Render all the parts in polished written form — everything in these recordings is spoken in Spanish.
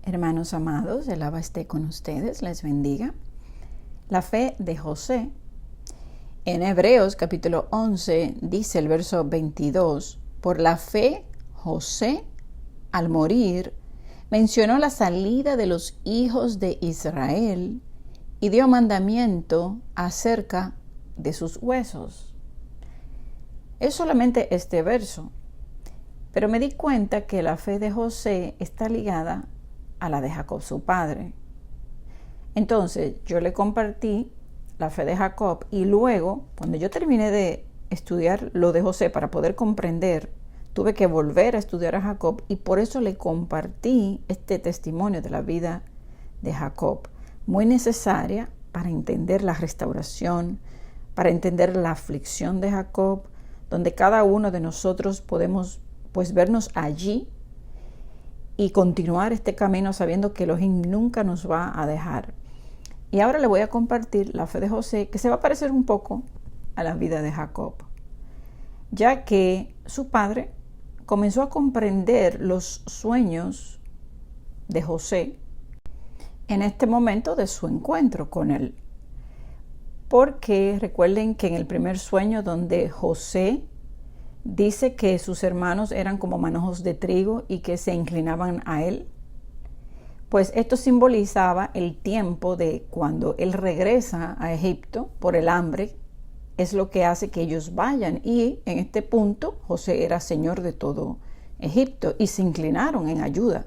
Hermanos amados, el Abba esté con ustedes, les bendiga. La fe de José. En Hebreos capítulo 11 dice el verso 22, por la fe José, al morir, mencionó la salida de los hijos de Israel y dio mandamiento acerca de sus huesos. Es solamente este verso, pero me di cuenta que la fe de José está ligada a la de Jacob, su padre. Entonces yo le compartí la fe de Jacob y luego, cuando yo terminé de estudiar lo de José para poder comprender, tuve que volver a estudiar a Jacob y por eso le compartí este testimonio de la vida de Jacob, muy necesaria para entender la restauración, para entender la aflicción de Jacob, donde cada uno de nosotros podemos vernos allí y continuar este camino sabiendo que Elohim nunca nos va a dejar. Y ahora le voy a compartir la fe de José, que se va a parecer un poco a la vida de Jacob, ya que su padre comenzó a comprender los sueños de José en este momento de su encuentro con él. Porque recuerden que en el primer sueño donde José dice que sus hermanos eran como manojos de trigo y que se inclinaban a él, pues esto simbolizaba el tiempo de cuando él regresa a Egipto por el hambre, es lo que hace que ellos vayan. Y en este punto José era señor de todo Egipto y se inclinaron en ayuda.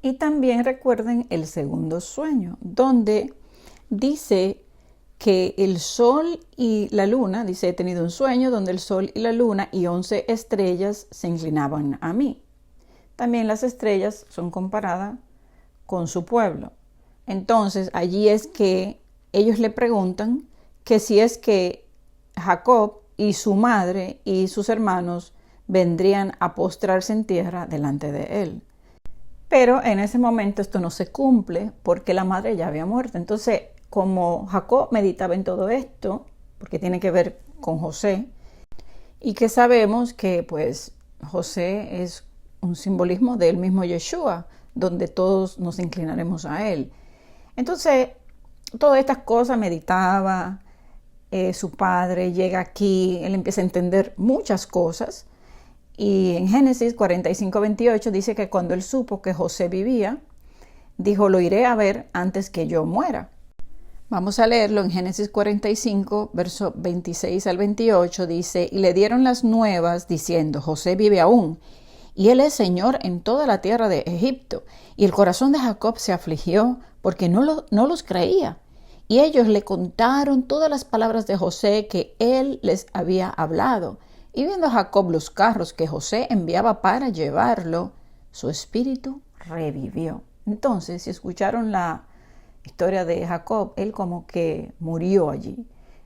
Y también recuerden el segundo sueño, donde dice que el sol y la luna, dice, he tenido un sueño donde el sol y la luna y 11 estrellas se inclinaban a mí. También las estrellas son comparadas con su pueblo. Entonces, allí es que ellos le preguntan que si es que Jacob y su madre y sus hermanos vendrían a postrarse en tierra delante de él. Pero en ese momento esto no se cumple porque la madre ya había muerto. Entonces, como Jacob meditaba en todo esto, porque tiene que ver con José, y que sabemos que pues José es un simbolismo del mismo Yeshua, donde todos nos inclinaremos a él. Entonces, todas estas cosas meditaba, su padre llega aquí, él empieza a entender muchas cosas, y en Génesis 45:28 dice que cuando él supo que José vivía, dijo, lo iré a ver antes que yo muera. Vamos a leerlo en Génesis 45, verso 26 al 28, dice, y le dieron las nuevas diciendo, José vive aún, y él es señor en toda la tierra de Egipto. Y el corazón de Jacob se afligió porque no los creía. Y ellos le contaron todas las palabras de José que él les había hablado. Y viendo Jacob los carros que José enviaba para llevarlo, su espíritu revivió. Entonces, si escucharon la historia de Jacob, él como que murió allí.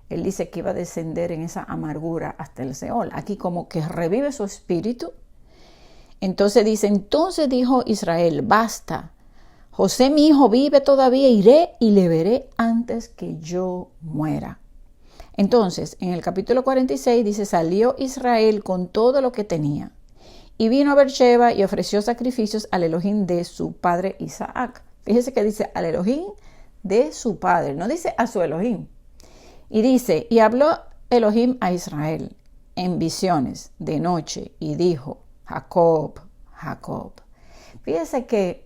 Él dice que iba a descender en esa amargura hasta el Seol. Aquí como que revive su espíritu. Entonces dice, entonces dijo Israel, basta, José mi hijo vive todavía, iré y le veré antes que yo muera. Entonces, en el capítulo 46 dice, salió Israel con todo lo que tenía y vino a Beersheba y ofreció sacrificios al Elohim de su padre Isaac. Fíjese que dice al Elohim de su padre, no dice a su Elohim. Y dice, y habló Elohim a Israel en visiones de noche y dijo, Jacob, Jacob. Fíjese que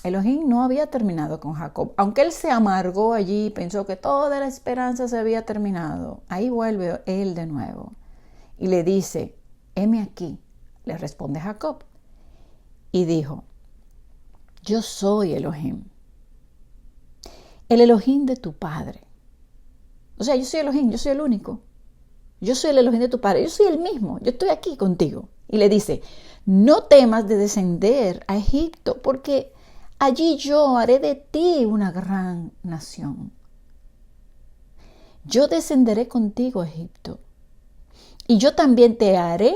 Elohim no había terminado con Jacob. Aunque él se amargó allí, pensó que toda la esperanza se había terminado. Ahí vuelve él de nuevo y le dice, heme aquí, le responde Jacob. Y dijo, yo soy Elohim, el Elohim de tu padre. O sea, yo soy Elohim, yo soy el único. Yo soy el Elohim de tu padre, yo soy el mismo, yo estoy aquí contigo. Y le dice, no temas de descender a Egipto, porque allí yo haré de ti una gran nación. Yo descenderé contigo a Egipto, y yo también te haré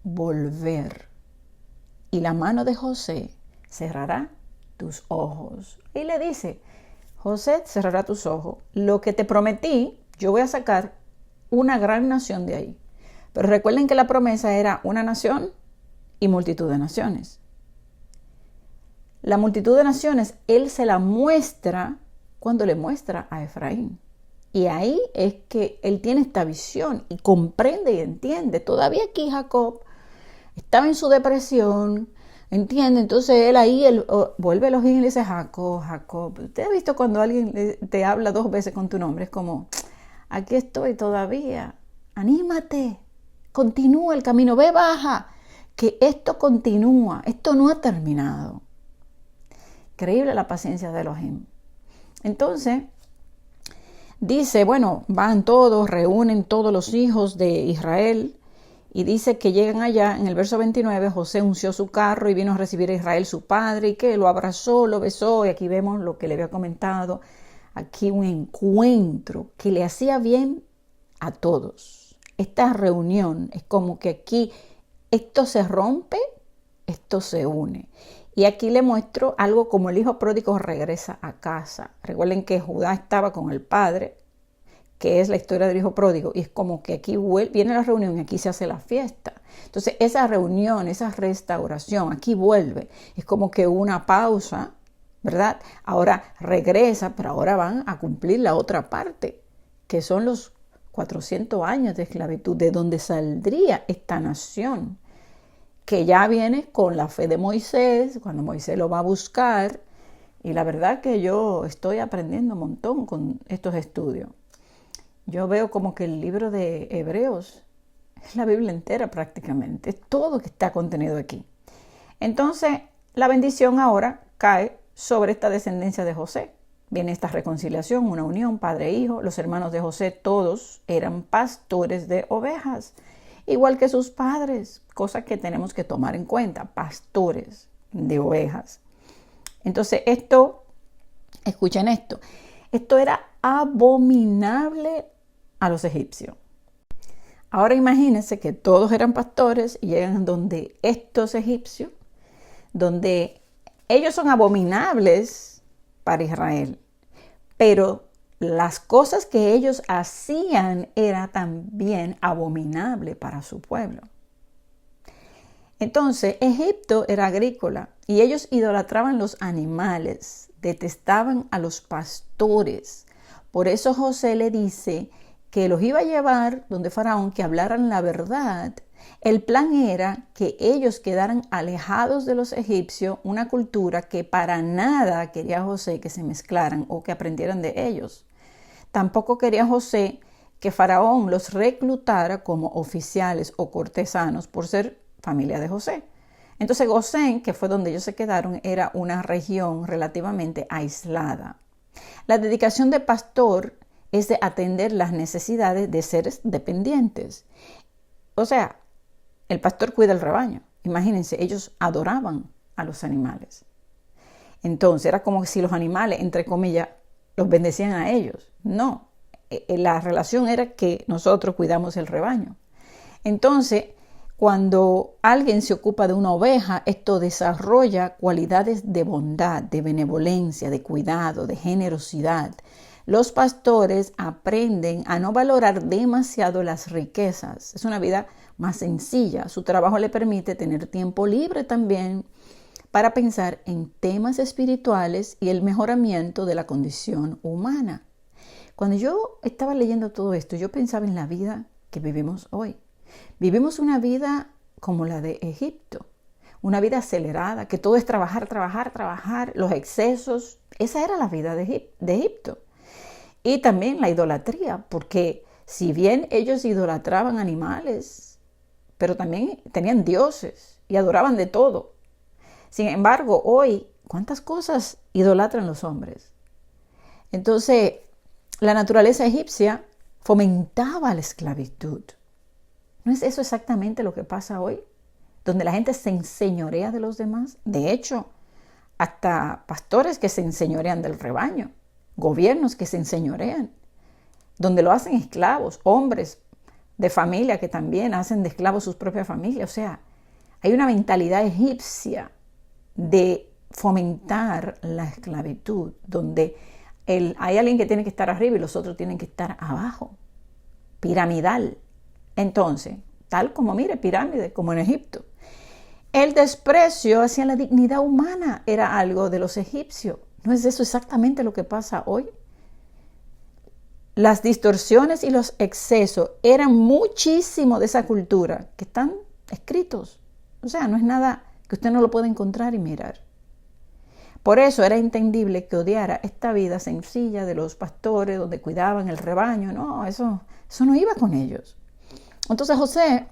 volver. Y la mano de José cerrará tus ojos. Y le dice, José cerrará tus ojos. Lo que te prometí, yo voy a sacar una gran nación de ahí. Pero recuerden que la promesa era una nación y multitud de naciones. la multitud de naciones, Él se la muestra cuando le muestra a Efraín. Y ahí es que Él tiene esta visión y comprende y entiende. Todavía aquí Jacob estaba en su depresión, entiende. Entonces él vuelve a los ojos y le dice: Jacob, Jacob. ¿Usted ha visto cuando alguien te habla 2 veces con tu nombre? Es como: aquí estoy todavía, anímate, continúa el camino, ve, baja, que esto continúa, esto no ha terminado. Increíble la paciencia de Elohim. Entonces dice, bueno, van todos, reúnen todos los hijos de Israel, y dice que llegan allá. En el verso 29, José unció su carro y vino a recibir a Israel su padre, y que lo abrazó, lo besó, y aquí vemos lo que le había comentado, aquí un encuentro que le hacía bien a todos. Esta reunión es como que aquí esto se rompe, esto se une. Y aquí le muestro algo como el hijo pródigo regresa a casa. Recuerden que Judá estaba con el padre, que es la historia del hijo pródigo, y es como que aquí viene la reunión y aquí se hace la fiesta. Entonces esa reunión, esa restauración, aquí vuelve. Es como que una pausa, ¿verdad? Ahora regresa, pero ahora van a cumplir la otra parte, que son los 400 años de esclavitud, de donde saldría esta nación, que ya viene con la fe de Moisés, cuando Moisés lo va a buscar. Y la verdad que yo estoy aprendiendo un montón con estos estudios. Yo veo como que el libro de Hebreos es la Biblia entera prácticamente, es todo que está contenido aquí. Entonces, la bendición ahora cae sobre esta descendencia de José. Viene esta reconciliación, una unión, padre e hijo. Los hermanos de José todos eran pastores de ovejas, igual que sus padres, cosa que tenemos que tomar en cuenta, pastores de ovejas. Entonces escuchen esto era abominable a los egipcios. Ahora imagínense que todos eran pastores y llegan donde estos egipcios, donde ellos son abominables para Israel, pero las cosas que ellos hacían era también abominable para su pueblo. Entonces, Egipto era agrícola y ellos idolatraban los animales, detestaban a los pastores. Por eso José le dice que los iba a llevar donde Faraón, que hablaran la verdad. El plan era que ellos quedaran alejados de los egipcios, una cultura que para nada quería José que se mezclaran o que aprendieran de ellos. Tampoco quería José que Faraón los reclutara como oficiales o cortesanos por ser familia de José. Entonces Gosén, que fue donde ellos se quedaron, era una región relativamente aislada. La dedicación de pastor es de atender las necesidades de seres dependientes. O sea, el pastor cuida el rebaño. Imagínense, ellos adoraban a los animales. Entonces era como si los animales, entre comillas, los bendecían a ellos. No, la relación era que nosotros cuidamos el rebaño. Entonces, cuando alguien se ocupa de una oveja, esto desarrolla cualidades de bondad, de benevolencia, de cuidado, de generosidad. Los pastores aprenden a no valorar demasiado las riquezas. Es una vida más sencilla. Su trabajo le permite tener tiempo libre también para pensar en temas espirituales y el mejoramiento de la condición humana. Cuando yo estaba leyendo todo esto, yo pensaba en la vida que vivimos hoy. Vivimos una vida como la de Egipto, una vida acelerada, que todo es trabajar, trabajar, trabajar, los excesos. Esa era la vida de Egipto. Y también la idolatría, porque si bien ellos idolatraban animales, pero también tenían dioses y adoraban de todo. Sin embargo, hoy, ¿cuántas cosas idolatran los hombres? Entonces, la naturaleza egipcia fomentaba la esclavitud. ¿No es eso exactamente lo que pasa hoy? Donde la gente se enseñorea de los demás. De hecho, hasta pastores que se enseñorean del rebaño, gobiernos que se enseñorean, donde lo hacen esclavos, hombres de familia que también hacen de esclavos sus propias familias. O sea, hay una mentalidad egipcia de fomentar la esclavitud, donde hay alguien que tiene que estar arriba y los otros tienen que estar abajo. Piramidal. Entonces, tal como, mire, pirámide, como en Egipto. El desprecio hacia la dignidad humana era algo de los egipcios. ¿No es eso exactamente lo que pasa hoy? Las distorsiones y los excesos eran muchísimo de esa cultura que están escritos. O sea, no es nada que usted no lo pueda encontrar y mirar. Por eso era entendible que odiara esta vida sencilla de los pastores donde cuidaban el rebaño. No, eso no iba con ellos. Entonces José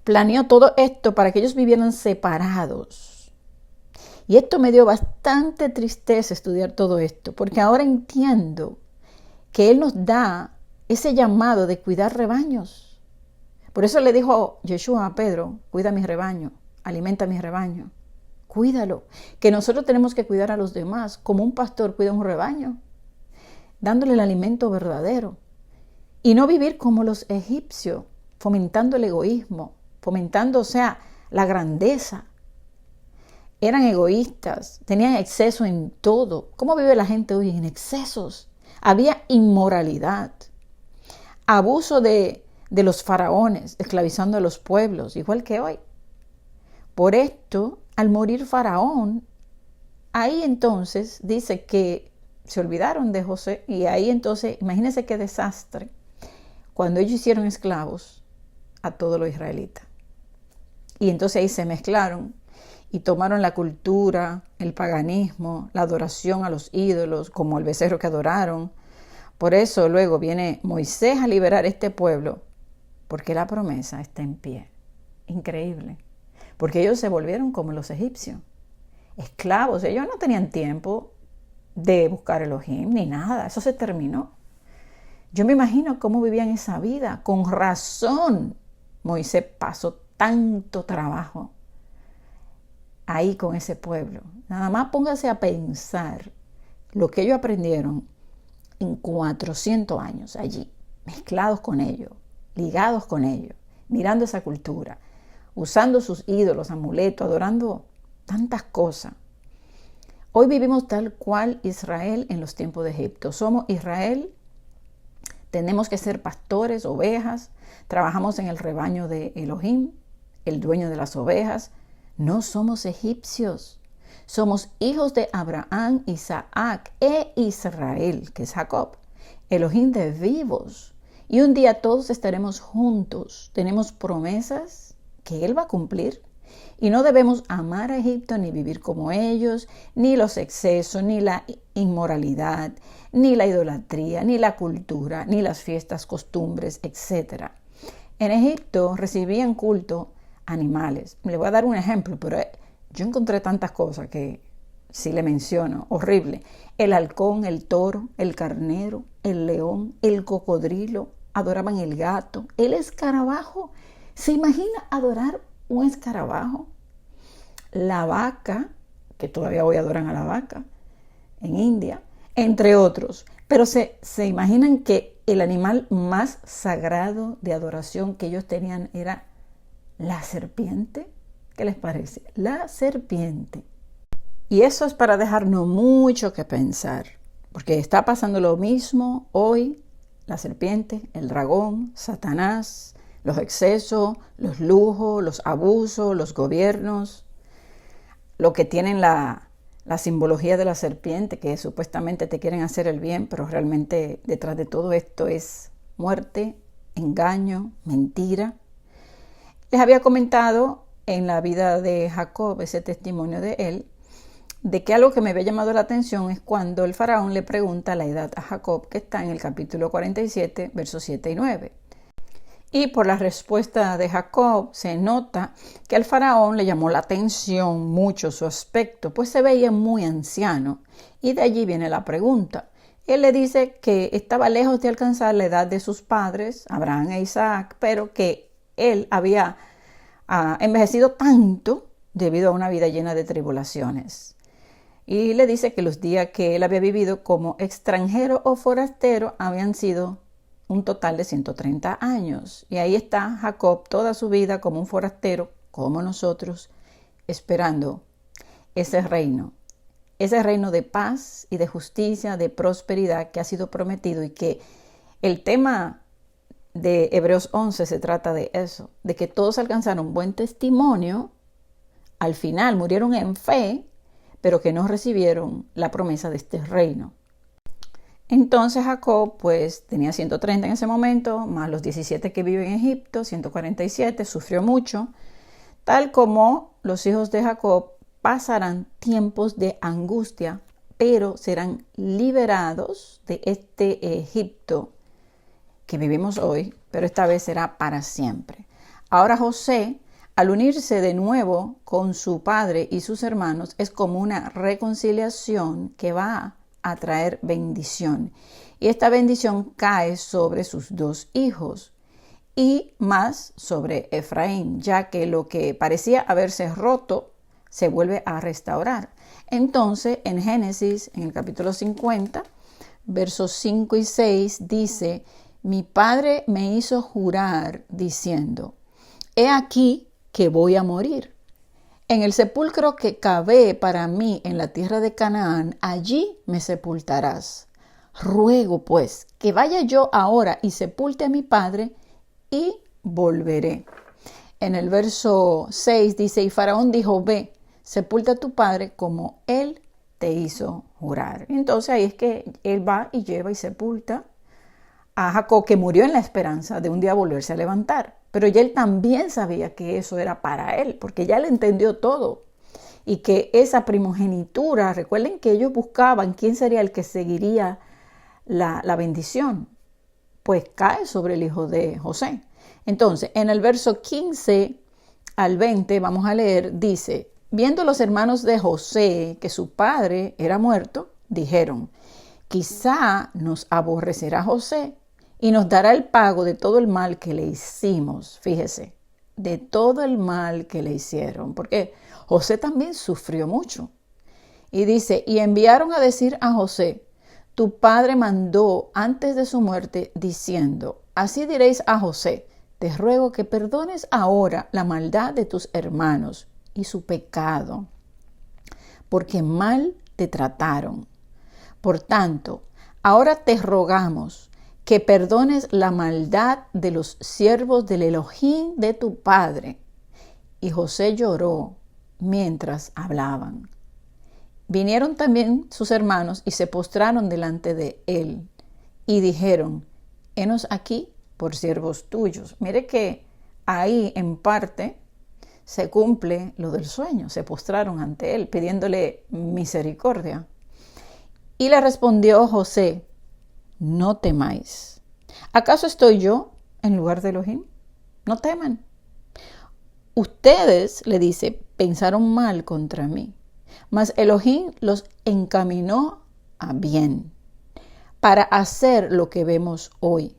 planeó todo esto para que ellos vivieran separados. Y esto me dio bastante tristeza estudiar todo esto, porque ahora entiendo que Él nos da ese llamado de cuidar rebaños. Por eso le dijo Yeshua a Pedro, cuida mi rebaño, alimenta mi rebaño, cuídalo. Que nosotros tenemos que cuidar a los demás como un pastor cuida un rebaño, dándole el alimento verdadero. Y no vivir como los egipcios, fomentando el egoísmo, fomentando, o sea, la grandeza. Eran egoístas, tenían exceso en todo. ¿Cómo vive la gente hoy? En excesos. Había inmoralidad, abuso de los faraones, esclavizando a los pueblos, igual que hoy. Por esto, al morir Faraón, ahí entonces dice que se olvidaron de José, y ahí entonces, imagínense qué desastre, cuando ellos hicieron esclavos a todos los israelitas. Y entonces ahí se mezclaron y tomaron la cultura, el paganismo, la adoración a los ídolos, como el becerro que adoraron. Por eso luego viene Moisés a liberar este pueblo, porque la promesa está en pie. Increíble. Porque ellos se volvieron como los egipcios, esclavos. Ellos no tenían tiempo de buscar Elohim ni nada. Eso se terminó. Yo me imagino cómo vivían esa vida. Con razón, Moisés pasó tanto trabajo ahí con ese pueblo. Nada más póngase a pensar lo que ellos aprendieron en 400 años allí, mezclados con ellos, ligados con ellos, mirando esa cultura, usando sus ídolos, amuletos, adorando tantas cosas. Hoy vivimos tal cual Israel en los tiempos de Egipto. Somos Israel, tenemos que ser pastores, ovejas, trabajamos en el rebaño de Elohim, el dueño de las ovejas. No somos egipcios, somos hijos de Abraham, Isaac e Israel, que es Jacob, Elohim de vivos. Y un día todos estaremos juntos. Tenemos promesas que Él va a cumplir. Y no debemos amar a Egipto ni vivir como ellos, ni los excesos, ni la inmoralidad, ni la idolatría, ni la cultura, ni las fiestas, costumbres, etc. En Egipto recibían culto animales. Le voy a dar un ejemplo, pero yo encontré tantas cosas que si le menciono, horrible. El halcón, el toro, el carnero, el león, el cocodrilo, adoraban el gato, el escarabajo. ¿Se imagina adorar un escarabajo? La vaca, que todavía hoy adoran a la vaca en India, entre otros. Pero se imaginan que el animal más sagrado de adoración que ellos tenían era la serpiente. ¿Qué les parece? La serpiente. Y eso es para dejarnos mucho que pensar, porque está pasando lo mismo hoy. La serpiente, el dragón, Satanás, los excesos, los lujos, los abusos, los gobiernos, lo que tienen la simbología de la serpiente, que supuestamente te quieren hacer el bien, pero realmente detrás de todo esto es muerte, engaño, mentira. Les había comentado en la vida de Jacob, ese testimonio de él, de que algo que me había llamado la atención es cuando el faraón le pregunta la edad a Jacob, que está en el capítulo 47, versos 7 y 9. Y por la respuesta de Jacob se nota que al faraón le llamó la atención mucho su aspecto, pues se veía muy anciano. Y de allí viene la pregunta. Él le dice que estaba lejos de alcanzar la edad de sus padres, Abraham e Isaac, pero que él había envejecido tanto debido a una vida llena de tribulaciones. Y le dice que los días que él había vivido como extranjero o forastero habían sido un total de 130 años. Y ahí está Jacob toda su vida como un forastero, como nosotros, esperando ese reino de paz y de justicia, de prosperidad que ha sido prometido, y que el tema de Hebreos 11 se trata de eso, de que todos alcanzaron buen testimonio al final murieron en fe, pero que no recibieron la promesa de este reino. Entonces Jacob pues tenía 130 en ese momento, más los 17 que viven en Egipto, 147, sufrió mucho. Tal como los hijos de Jacob pasarán tiempos de angustia, pero serán liberados de este Egipto que vivimos hoy, pero esta vez será para siempre. Ahora José, al unirse de nuevo con su padre y sus hermanos, es como una reconciliación que va a traer bendición. Y esta bendición cae sobre sus dos hijos y más sobre Efraín, ya que lo que parecía haberse roto se vuelve a restaurar. Entonces, en Génesis, en el capítulo 50, versos 5 y 6, dice: mi padre me hizo jurar diciendo: he aquí que voy a morir. En el sepulcro que cavé para mí en la tierra de Canaán, allí me sepultarás. Ruego, pues, que vaya yo ahora y sepulte a mi padre, y volveré. En el verso 6 dice: y Faraón dijo: ve, sepulta a tu padre como él te hizo jurar. Entonces ahí es que él va y lleva y sepulta a Jacob, que murió en la esperanza de un día volverse a levantar. Pero ya él también sabía que eso era para él, porque ya él entendió todo. Y que esa primogenitura, recuerden que ellos buscaban quién sería el que seguiría la bendición, pues cae sobre el hijo de José. Entonces, en el verso 15 al 20, vamos a leer, dice: viendo los hermanos de José que su padre era muerto, dijeron: quizá nos aborrecerá José y nos dará el pago de todo el mal que le hicimos. Fíjese, de todo el mal que le hicieron, porque José también sufrió mucho. Y dice: y enviaron a decir a José: tu padre mandó antes de su muerte, diciendo: así diréis a José, te ruego que perdones ahora la maldad de tus hermanos y su pecado, porque mal te trataron. Por tanto, ahora te rogamos que perdones la maldad de los siervos del Elohim de tu padre. Y José lloró mientras hablaban. Vinieron también sus hermanos y se postraron delante de él y dijeron: henos aquí por siervos tuyos. Mire que ahí en parte se cumple lo del sueño. Se postraron ante él pidiéndole misericordia. Y le respondió José: no temáis. ¿Acaso estoy yo en lugar de Elohim? No teman. Ustedes, le dice, pensaron mal contra mí, mas Elohim los encaminó a bien para hacer lo que vemos hoy,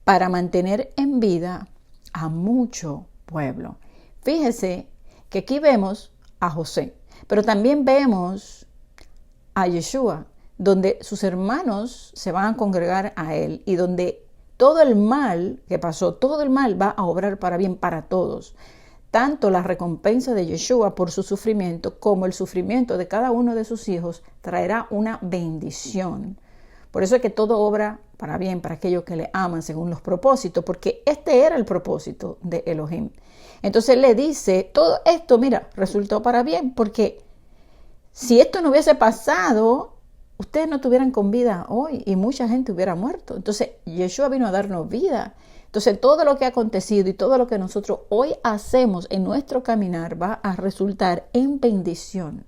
para mantener en vida a mucho pueblo. Fíjese que aquí vemos a José, pero también vemos a Yeshua, donde sus hermanos se van a congregar a él y donde todo el mal que pasó, todo el mal va a obrar para bien para todos. Tanto la recompensa de Yeshua por su sufrimiento como el sufrimiento de cada uno de sus hijos traerá una bendición. Por eso es que todo obra para bien para aquellos que le aman según los propósitos, porque este era el propósito de Elohim. Entonces le dice, todo esto, mira, resultó para bien, porque si esto no hubiese pasado, ustedes no estuvieran con vida hoy y mucha gente hubiera muerto. Entonces Yeshua vino a darnos vida. Entonces todo lo que ha acontecido y todo lo que nosotros hoy hacemos en nuestro caminar va a resultar en bendición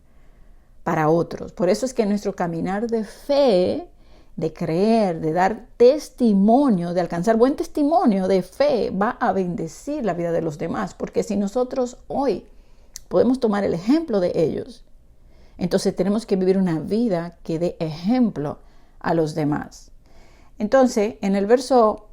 para otros. Por eso es que nuestro caminar de fe, de creer, de dar testimonio, de alcanzar buen testimonio de fe, va a bendecir la vida de los demás. Porque si nosotros hoy podemos tomar el ejemplo de ellos, entonces tenemos que vivir una vida que dé ejemplo a los demás. Entonces, en el verso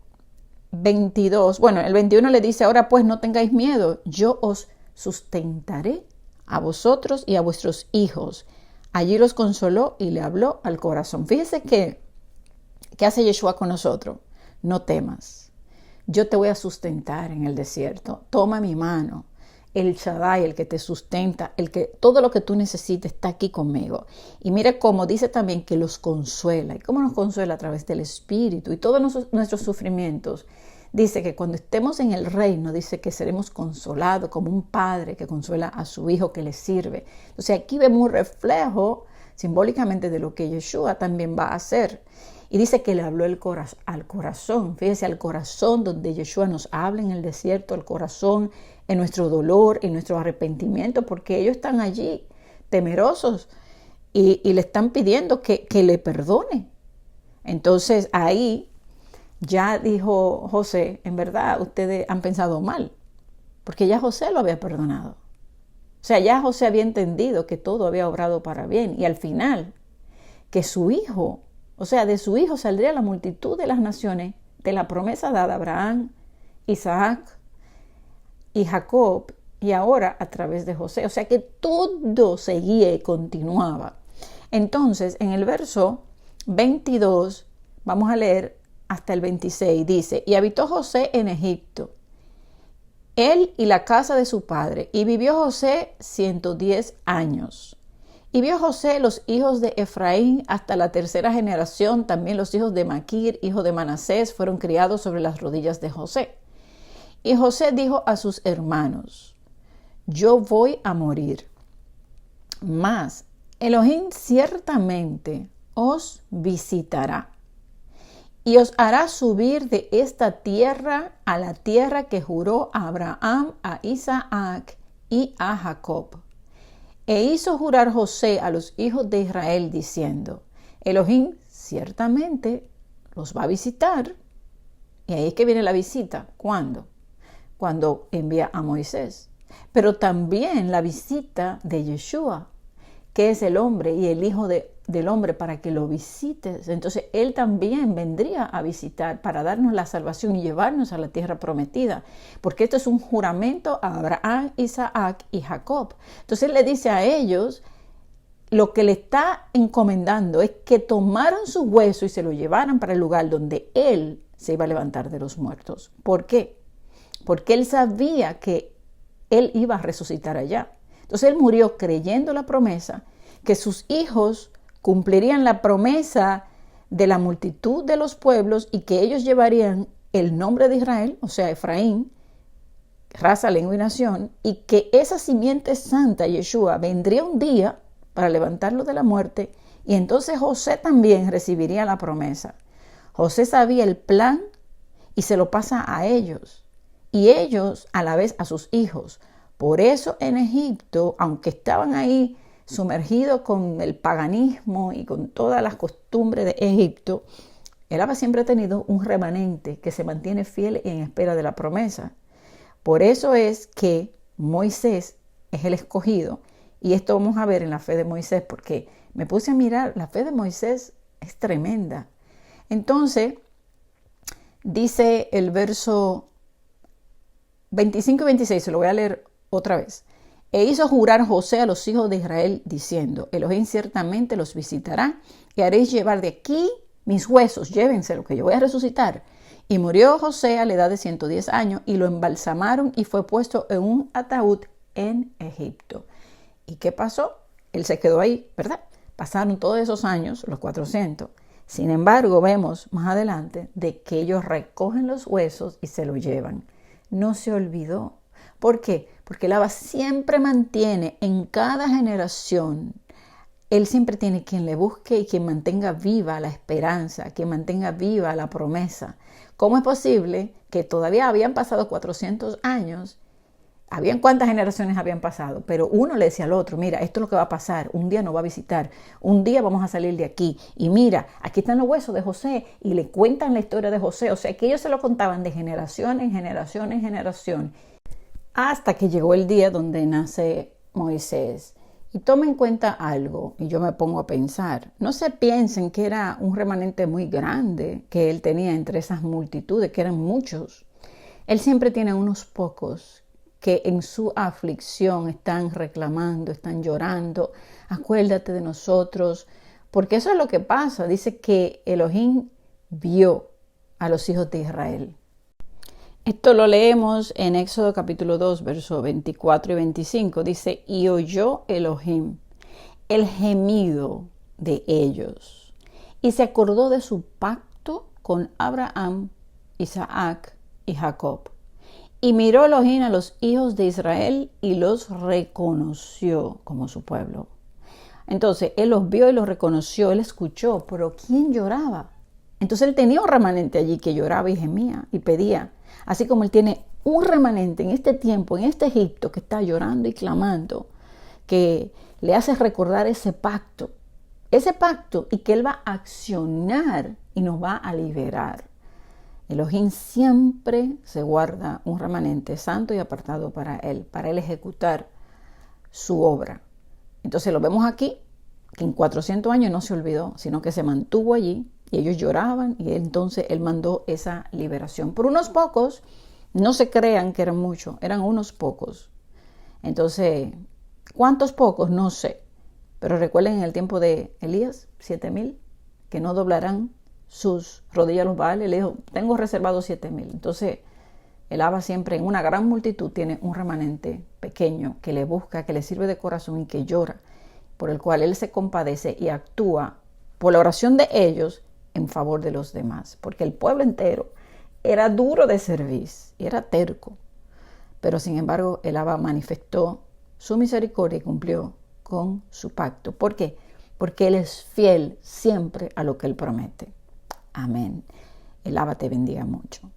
22, el 21 le dice: ahora pues no tengáis miedo, yo os sustentaré a vosotros y a vuestros hijos. Allí los consoló y le habló al corazón. Fíjese ¿qué hace Yeshua con nosotros? No temas, yo te voy a sustentar en el desierto. Toma mi mano. El Shaddai, el que te sustenta, todo lo que tú necesites está aquí conmigo. Y mira cómo dice también que los consuela. ¿Y cómo nos consuela? A través del Espíritu. Y todos nuestros sufrimientos dice que cuando estemos en el reino, dice que seremos consolados como un padre que consuela a su hijo que le sirve. Entonces aquí vemos un reflejo simbólicamente de lo que Yeshua también va a hacer. Y dice que le habló al corazón. Fíjese, al corazón donde Yeshua nos habla en el desierto, al corazón, en nuestro dolor, en nuestro arrepentimiento, porque ellos están allí temerosos y le están pidiendo que le perdone. Entonces ahí ya dijo José, en verdad ustedes han pensado mal, porque ya José lo había perdonado. O sea, ya José había entendido que todo había obrado para bien y al final que su hijo, o sea, de su hijo saldría la multitud de las naciones de la promesa dada a Abraham, Isaac y Jacob y ahora a través de José. O sea que todo seguía y continuaba. Entonces, en el verso 22, vamos a leer hasta el 26, dice, y habitó José en Egipto, él y la casa de su padre, y vivió José 110 años. Y vio José los hijos de Efraín hasta la tercera generación, también los hijos de Maquir, hijo de Manasés, fueron criados sobre las rodillas de José. Y José dijo a sus hermanos, yo voy a morir, mas Elohim ciertamente os visitará y os hará subir de esta tierra a la tierra que juró a Abraham, a Isaac y a Jacob. E hizo jurar José a los hijos de Israel diciendo, Elohim ciertamente los va a visitar. Y ahí es que viene la visita. ¿Cuándo? Cuando envía a Moisés. Pero también la visita de Yeshua, que es el hombre y el hijo del hombre, para que lo visites. Entonces él también vendría a visitar para darnos la salvación y llevarnos a la tierra prometida, porque esto es un juramento a Abraham, Isaac y Jacob. Entonces él le dice a ellos, lo que le está encomendando es que tomaran su hueso y se lo llevaran para el lugar donde él se iba a levantar de los muertos. ¿Por qué? Porque él sabía que él iba a resucitar allá. Entonces él murió creyendo la promesa, que sus hijos cumplirían la promesa de la multitud de los pueblos y que ellos llevarían el nombre de Israel, o sea, Efraín, raza, lengua y nación, y que esa simiente santa, Yeshua, vendría un día para levantarlo de la muerte, y entonces José también recibiría la promesa. José sabía el plan y se lo pasa a ellos, y ellos a la vez a sus hijos. Por eso en Egipto, aunque estaban ahí sumergidos con el paganismo y con todas las costumbres de Egipto, él había siempre tenido un remanente que se mantiene fiel y en espera de la promesa. Por eso es que Moisés es el escogido, y esto vamos a ver en la fe de Moisés, porque me puse a mirar, la fe de Moisés es tremenda. Entonces, dice el verso 25 y 26, se lo voy a leer otra vez. E hizo jurar José a los hijos de Israel diciendo, Elohim ciertamente los visitará y haréis llevar de aquí mis huesos, llévense lo que yo voy a resucitar. Y murió José a la edad de 110 años y lo embalsamaron y fue puesto en un ataúd en Egipto. ¿Y qué pasó? Él se quedó ahí, ¿verdad? Pasaron todos esos años, los 400. Sin embargo, vemos más adelante de que ellos recogen los huesos y se lo llevan. No se olvidó. ¿Por qué? Porque el Abba siempre mantiene en cada generación, él siempre tiene quien le busque y quien mantenga viva la esperanza, quien mantenga viva la promesa. ¿Cómo es posible que todavía habían pasado 400 años? Habían cuántas generaciones habían pasado, pero uno le decía al otro, mira, esto es lo que va a pasar, un día nos va a visitar, un día vamos a salir de aquí, y mira, aquí están los huesos de José, y le cuentan la historia de José, o sea que ellos se lo contaban de generación en generación en generación, hasta que llegó el día donde nace Moisés. Y toma en cuenta algo, y yo me pongo a pensar, no se piensen que era un remanente muy grande que él tenía entre esas multitudes, que eran muchos. Él siempre tiene unos pocos que en su aflicción están reclamando, están llorando, acuérdate de nosotros, porque eso es lo que pasa. Dice que Elohim vio a los hijos de Israel. Esto lo leemos en Éxodo capítulo 2, versos 24 y 25. Dice, y oyó Elohim el gemido de ellos, y se acordó de su pacto con Abraham, Isaac y Jacob. Y miró Elohim a los hijos de Israel y los reconoció como su pueblo. Entonces, él los vio y los reconoció, él escuchó, pero ¿quién lloraba? Entonces, él tenía un remanente allí que lloraba y gemía y pedía. Así como él tiene un remanente en este tiempo, en este Egipto, que está llorando y clamando, que le hace recordar ese pacto y que él va a accionar y nos va a liberar. Elohim siempre se guarda un remanente santo y apartado para él ejecutar su obra. Entonces lo vemos aquí, que en 400 años no se olvidó, sino que se mantuvo allí y ellos lloraban y entonces él mandó esa liberación. Por unos pocos, no se crean que eran muchos, eran unos pocos. Entonces, ¿cuántos pocos? No sé. Pero recuerden en el tiempo de Elías, 7,000, que no doblarán sus rodillas a los Baales. Le dijo, tengo reservado 7,000. Entonces, el Abba siempre en una gran multitud tiene un remanente pequeño que le busca, que le sirve de corazón y que llora, por el cual él se compadece y actúa por la oración de ellos en favor de los demás. Porque el pueblo entero era duro de cerviz y era terco. Pero sin embargo, el Abba manifestó su misericordia y cumplió con su pacto. ¿Por qué? Porque él es fiel siempre a lo que él promete. Amén. El Abba te bendiga mucho.